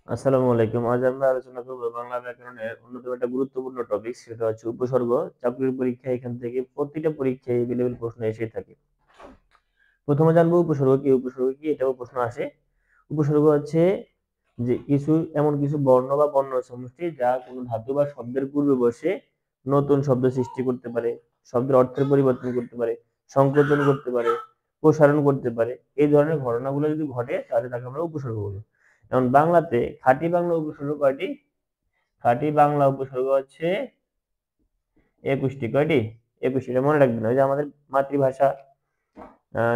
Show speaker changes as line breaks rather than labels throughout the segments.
আসসালামু আলাইকুম। আজ আমরা আলোচনা করব বাংলা ব্যাকরণের অন্যতম একটা গুরুত্বপূর্ণ টপিক, সেটা হচ্ছে উপসর্গ। চাকরির পরীক্ষায় এখান থেকে প্রতিটা পরীক্ষায় এভেলেবেল প্রশ্ন এসেই থাকে। প্রথমে জানবো উপসর্গ কি। উপসর্গ কি এটাও প্রশ্ন আসে। উপসর্গ হচ্ছে যে এমন কিছু বর্ণ বা বর্ণ সমষ্টি যা কোনো ধাতু বা শব্দের পূর্বে বসে নতুন শব্দ সৃষ্টি করতে পারে, শব্দের অর্থের পরিবর্তন করতে পারে, সংকোচন করতে পারে, প্রসারণ করতে পারে। এই ধরনের ঘটনাগুলো যদি ঘটে তাহলে তাকে আমরা উপসর্গ বলি। যেমন বাংলাতে খাঁটি বাংলা উপসর্গ কয়টি? খাঁটি বাংলা উপসর্গ হচ্ছে 21টি। কয়টি? 21টি। এটা মনে রাখবেন। ওই যে আমাদের মাতৃভাষা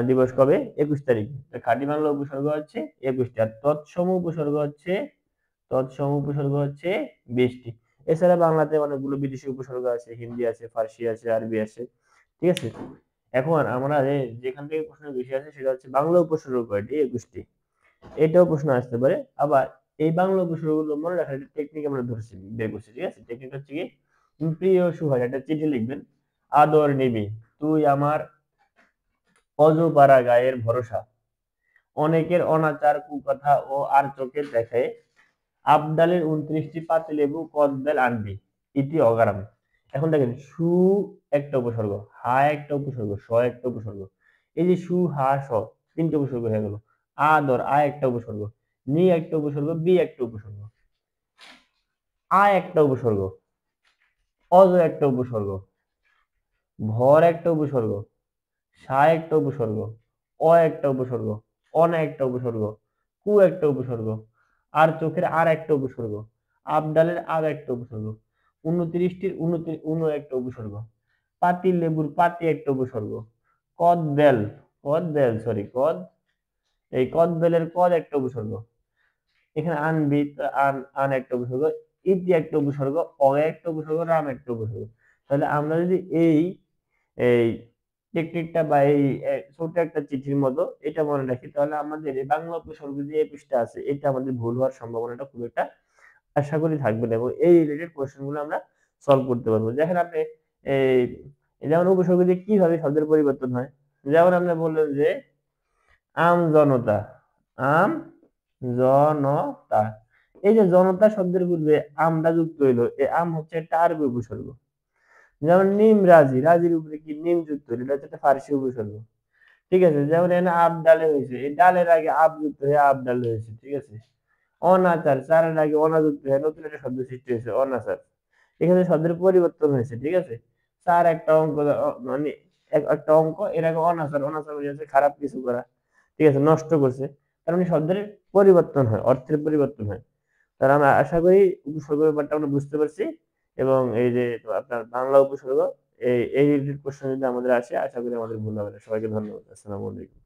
দিবস কবে? 21 তারিখ। খাঁটি বাংলা উপসর্গ হচ্ছে 21টি। আর তৎসম উপসর্গ হচ্ছে 20টি। এছাড়া বাংলাতে অনেকগুলো বিদেশি উপসর্গ আছে, হিন্দি আছে, ফার্সি আছে, আরবি আছে। ঠিক আছে? এখন আমরা যেখান থেকে প্রশ্ন বেশি আছে সেটা হচ্ছে বাংলা উপসর্গ কয়টি? 21টি। এটাও প্রশ্ন আসতে পারে। আবার এই বাংলা উপসর্গগুলো মনে রাখার একটা টেকনিক আমরা বের করছি। ঠিক আছে? টেকনিকটা হচ্ছে কি, প্রিয় সুহাস একটা চিঠি লিখবেন। আদর নিবি তুই আমার অজপাড়া গায়ের ভরসা, অনেকের অনাচার কুকথা ও আর চোখে দেখে, আবডালের 29টি পাতিলেবু কদবেল আনবি, ইতি অগারাম। এখন দেখেন, সু একটা উপসর্গ, হা একটা উপসর্গ, স একটা উপসর্গ। এই যে সু হা স তিনটে উপসর্গ হয়ে গেল। আদর আ একটা উপসর্গ, নি একটা উপসর্গ, বি একটা উপসর্গ, আ একটা উপসর্গ, অজ একটা উপসর্গ, ভর একটা উপসর্গ, সা একটা উপসর্গ, অ একটা উপসর্গ, অন একটা উপসর্গ, কু একটা উপসর্গ, আর চোখের আর একটা উপসর্গ, আবডালের আর একটা উপসর্গ, 29টির উন একটা উপসর্গ, পাতি লেবুর পাতি একটা উপসর্গ, কদ বেল কদ বেল সরি কদ এই কদ বেলের কদ একটা উপসর্গ, এখানে আনবি আন আন একটা উপসর্গ, ইতি একটা উপসর্গ, অ একটা উপসর্গ, রাম একটা উপসর্গ। তাহলে আমরা যদি এই এই টেকনিকটা বা এই ছোট একটা চিঠির মতো এটা মনে রাখি, তাহলে আমাদের এই বাংলা উপসর্গ যে পৃষ্ঠা আছে এটা আমাদের ভুল হওয়ার সম্ভাবনাটা খুব একটা আশা করি থাকবে না, এবং এই রিলেটেড কোশ্চেন গুলো আমরা সলভ করতে পারবো। দেখেন আপনি এই যেমন উপসর্গ দিয়ে কিভাবে শব্দের পরিবর্তন হয়। যেমন আপনি বললেন যে আম জনতা, আম জনতা। এই যে জনতা শব্দের পূর্বে আমটা যুক্ত হইলো, এই আম হচ্ছে একটা আরবি উপসর্গ। যেমন নিম রাজি, রাজির উপরে কি নিম যুক্ত হইলো, এটা হচ্ছে একটা ফার্সি উপসর্গ। ঠিক আছে? যেমন এখানে আব ডালে হয়েছে, এই ডালের আগে আব যুক্ত হয়ে আব ডাল হয়েছে। ঠিক আছে? অনাচার, চারের আগে অনা যুক্ত হয়ে নতুন একটা শব্দ সৃষ্টি হয়েছে, অনাচার। এখানে শব্দের পরিবর্তন হয়েছে। ঠিক আছে? চার একটা অঙ্ক, মানে একটা অঙ্ক, এর আগে অনাচার, অনাচার হয়ে যাচ্ছে খারাপ কিছু করা। ঠিক আছে? নষ্ট করছে। তার মানে শব্দের পরিবর্তন হয়, অর্থের পরিবর্তন হয়। তাহলে আমরা আশা করি উপসর্গ ব্যাপারটা আমরা বুঝতে পারছি। এবং এই যে আপনার বাংলা উপসর্গ, এই রিলেটেড কোশ্চেন যদি আমাদের আসে, আশা করি আমাদের ভুল হবে না। সবাইকে ধন্যবাদ। আসসালামু আলাইকুম।